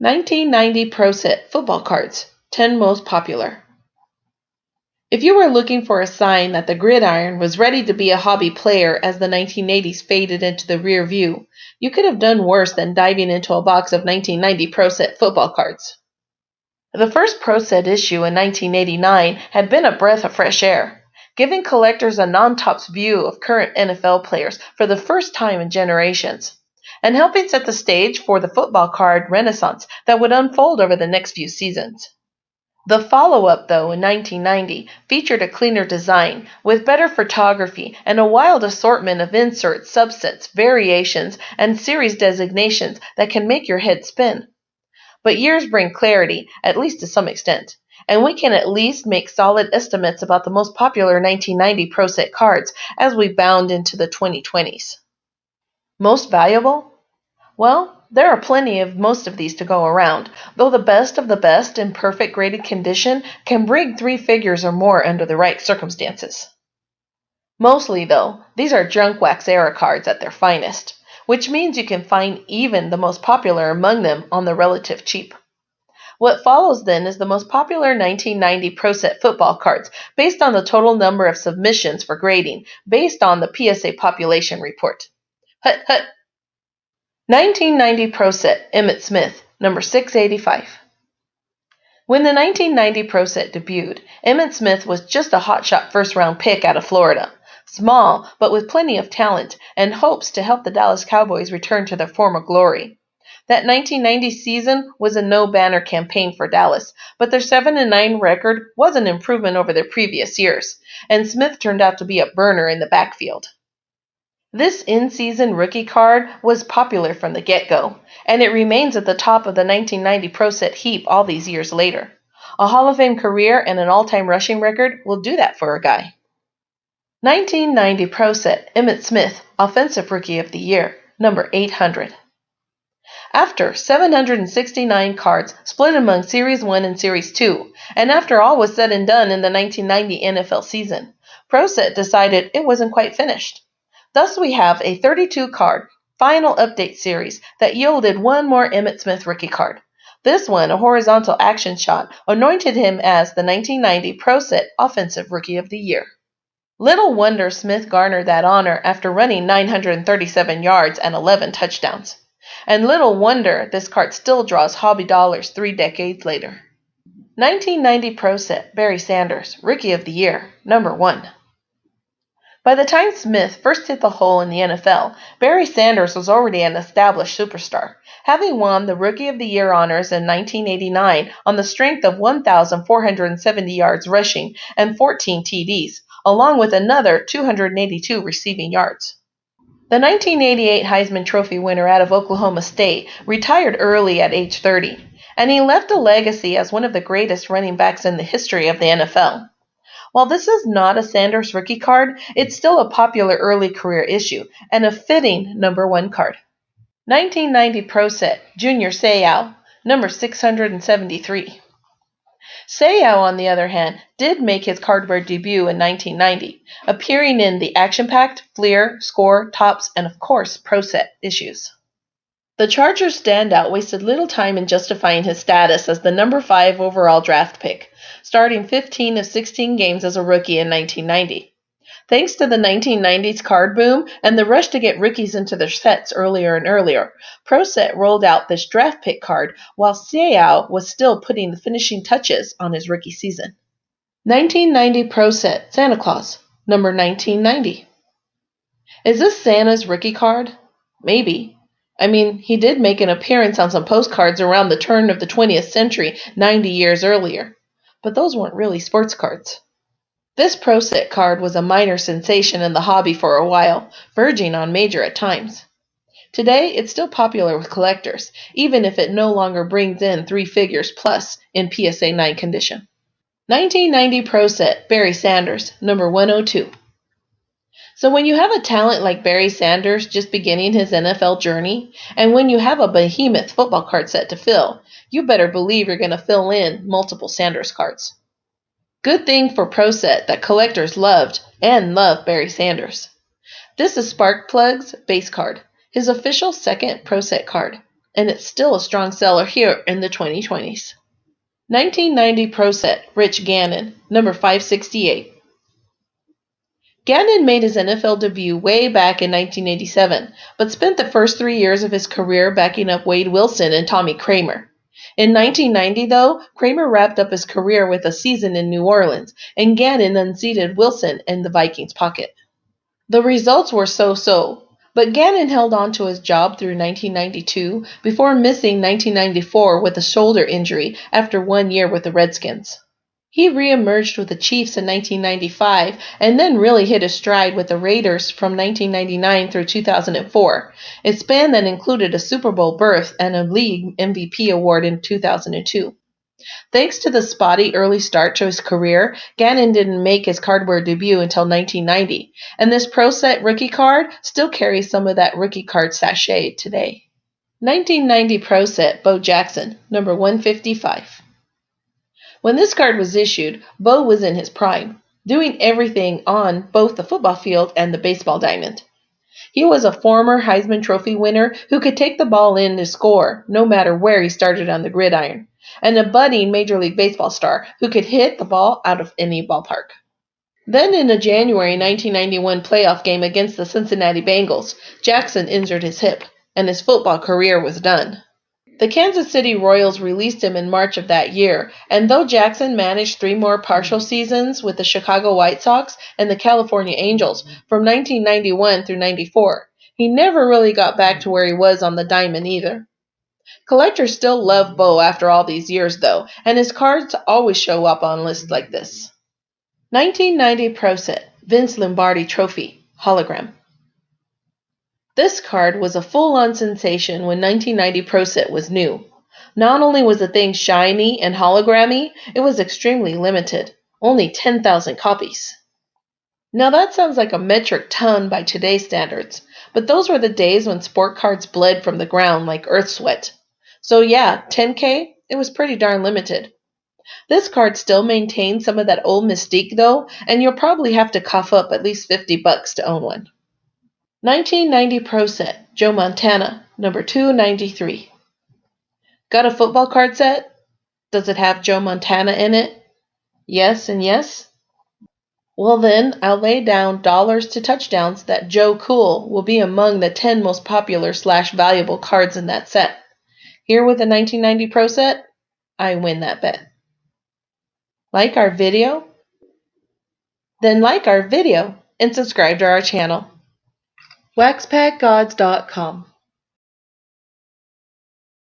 1990 Pro Set Football Cards, 10 Most Popular. If you were looking for a sign that the gridiron was ready to be a hobby player as the 1980s faded into the rear view, you could have done worse than diving into a box of 1990 Pro Set football cards. The first Pro Set issue in 1989 had been a breath of fresh air, giving collectors a non-tops view of current NFL players for the first time in generations, and helping set the stage for the football card renaissance that would unfold over the next few seasons. The follow-up, though, in 1990, featured a cleaner design, with better photography and a wild assortment of inserts, subsets, variations, and series designations that can make your head spin. But years bring clarity, at least to some extent, and we can at least make solid estimates about the most popular 1990 Pro Set cards as we bound into the 2020s. Most valuable? Well, there are plenty of most of these to go around, though the best of the best in perfect graded condition can bring 3 figures or more under the right circumstances. Mostly, though, these are junk wax era cards at their finest, which means you can find even the most popular among them on the relative cheap. What follows then is the most popular 1990 Pro Set football cards based on the total number of submissions for grading based on the PSA population report. Hut hut! 1990 Pro Set Emmitt Smith, number 685. When the 1990 Pro Set debuted, Emmitt Smith was just a hotshot first-round pick out of Florida, small but with plenty of talent and hopes to help the Dallas Cowboys return to their former glory. That 1990 season was a no-banner campaign for Dallas, but their 7-9 record was an improvement over their previous years, and Smith turned out to be a burner in the backfield. This in-season rookie card was popular from the get-go, and it remains at the top of the 1990 Pro Set heap all these years later. A Hall of Fame career and an all-time rushing record will do that for a guy. 1990 Pro Set Emmitt Smith, Offensive Rookie of the Year, number 800. After 769 cards split among Series 1 and Series 2, and after all was said and done in the 1990 NFL season, Pro Set decided it wasn't quite finished. Thus we have a 32-card final update series that yielded one more Emmitt Smith rookie card. This one, a horizontal action shot, anointed him as the 1990 Pro Set Offensive Rookie of the Year. Little wonder Smith garnered that honor after running 937 yards and 11 touchdowns. And little wonder this card still draws hobby dollars 3 decades later. 1990 Pro Set Barry Sanders, Rookie of the Year, number 1. By the time Smith first hit the hole in the NFL, Barry Sanders was already an established superstar, having won the Rookie of the Year honors in 1989 on the strength of 1,470 yards rushing and 14 TDs, along with another 282 receiving yards. The 1988 Heisman Trophy winner out of Oklahoma State retired early at age 30, and he left a legacy as one of the greatest running backs in the history of the NFL. While this is not a Sanders rookie card, it's still a popular early career issue and a fitting number 1 card. 1990 Pro Set Junior Seau, number 673. Seau, on the other hand, did make his cardboard debut in 1990, appearing in the action-packed, Fleer, Score, Topps, and of course Pro Set issues. The Chargers standout wasted little time in justifying his status as the number 5 overall draft pick, starting 15 of 16 games as a rookie in 1990. Thanks to the 1990s card boom and the rush to get rookies into their sets earlier and earlier, Pro Set rolled out this draft pick card while Seau was still putting the finishing touches on his rookie season. 1990 Pro Set Santa Claus, number 1990. Is this Santa's rookie card? Maybe. I mean, he did make an appearance on some postcards around the turn of the 20th century 90 years earlier, but those weren't really sports cards. This Pro Set card was a minor sensation in the hobby for a while, verging on major at times. Today, it's still popular with collectors, even if it no longer brings in 3 figures plus in PSA 9 condition. 1990 Pro Set Barry Sanders, number 102. So when you have a talent like Barry Sanders just beginning his NFL journey, and when you have a behemoth football card set to fill, you better believe you're going to fill in multiple Sanders cards. Good thing for Pro Set that collectors loved and love Barry Sanders. This is Sparkplug's base card, his official second Pro Set card. and it's still a strong seller here in the 2020s. 1990 Pro Set, Rich Gannon, number 568. Gannon made his NFL debut way back in 1987, but spent the first 3 years of his career backing up Wade Wilson and Tommy Kramer. In 1990, though, Kramer wrapped up his career with a season in New Orleans, and Gannon unseated Wilson in the Vikings' pocket. The results were so-so, but Gannon held on to his job through 1992 before missing 1994 with a shoulder injury after 1 year with the Redskins. He re-emerged with the Chiefs in 1995 and then really hit his stride with the Raiders from 1999 through 2004, a span that included a Super Bowl berth and a league MVP award in 2002. Thanks to the spotty early start to his career, Gannon didn't make his cardware debut until 1990, and this Pro Set rookie card still carries some of that rookie card sachet today. 1990 Pro Set, Bo Jackson, number 155. When this card was issued, Bo was in his prime, doing everything on both the football field and the baseball diamond. He was a former Heisman Trophy winner who could take the ball in to score, no matter where he started on the gridiron, and a budding Major League Baseball star who could hit the ball out of any ballpark. Then in a January 1991 playoff game against the Cincinnati Bengals, Jackson injured his hip, and his football career was done. The Kansas City Royals released him in March of that year, and though Jackson managed 3 more partial seasons with the Chicago White Sox and the California Angels from 1991 through 94, he never really got back to where he was on the diamond either. Collectors still love Bo after all these years, though, and his cards always show up on lists like this. 1990 Pro Set, Vince Lombardi Trophy, Hologram. This card was a full-on sensation when 1990 Pro Set was new. Not only was the thing shiny and hologrammy, it was extremely limited, only 10,000 copies. Now that sounds like a metric ton by today's standards, but those were the days when sport cards bled from the ground like earth sweat. So yeah, 10K, it was pretty darn limited. This card still maintains some of that old mystique though, and you'll probably have to cough up at least $50 to own one. 1990 Pro Set, Joe Montana, number 293. Got a football card set? Does it have Joe Montana in it? Yes and yes? Well then, I'll lay down dollars to touchdowns that Joe Cool will be among the 10 most popular/valuable cards in that set. Here with the 1990 Pro Set, I win that bet. Like our video? Then like our video and subscribe to our channel. WaxPackGods.com